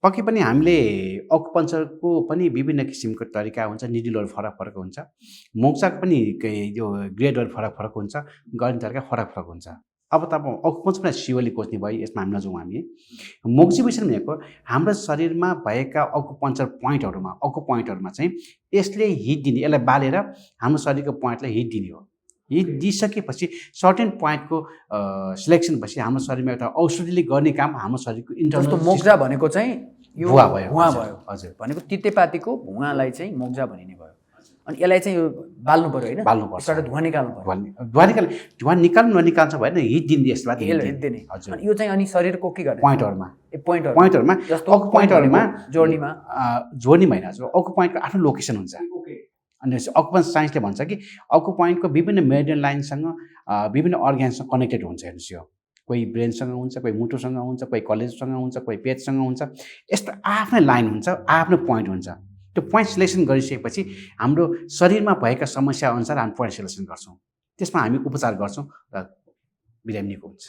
पक्कै पनि हामीले अकुपञ्चरको पनि विभिन्न किसिमको तरिका हुन्छ, निडिलहरू फरक हुन्छ। मोक्साको पनि यो ग्रेडहरू फरक हुन्छ, गर्ने तरिका फरक हुन्छ। अब तपाईँ अकुपञ्चरमा सिओली खोज्ने भयो, यसमा हामी नजाउँ हामी। मोक्सिबुसन भनेको हाम्रो शरीरमा भएका अकुपोइन्टहरूमा चाहिँ यसले हिट दिने, यसलाई बालेर हाम्रो शरीरको पोइन्टलाई हिट दिने हो। हिट दिइसकेपछि सर्टेन पोइन्टको सिलेक्सन पछि हाम्रो शरीरमा एउटा औषधिले गर्ने काम हाम्रो शरीरको जस्तो मोक्जा भनेको चाहिँ यो भुवा भयो। हजुर, भनेको तितेपातीको भुवालाई चाहिँ मोक्जा भनिने भयो। अनि यसलाई चाहिँ यो बाल्नु पर्यो हैन? बाल्नु पर्छ। यसबाट धुवा निकाल्नु पर्यो। धुवा निकाल्नु ननिकाल्छ भएन, हिट दिने यसबाट हिट दिने। अनि यो चाहिँ अनि शरीरको के गर्ने? पोइन्टहरुमा। पोइन्टहरुमा जस्तो अकुपोइन्टहरुमा जोर्नीमा होइन, अकुपोइन्टको आफ्नो लोकेसन हुन्छ। अनि अकुपन्स साइन्सले भन्छ कि अकुपोइन्टको विभिन्न मेरिडियन लाइनसँग विभिन्न अर्ग्यानसँग कनेक्टेड हुन्छ। हेर्नुहोस्, यो कोही ब्रेनसँग हुन्छ, कोही मुटुसँग हुन्छ, कोही कलेजसँग हुन्छ, कोही पेटसँग हुन्छ। यस्तो आफ्नै लाइन हुन्छ, आफ्नो पोइन्ट हुन्छ। त्यो पोइन्ट सिलेक्सन गरिसकेपछि हाम्रो शरीरमा भएका समस्या अनुसार हामी पोइन्ट सिलेक्सन गर्छौँ, त्यसमा हामी उपचार गर्छौँ र बिरामी निको हुन्छ।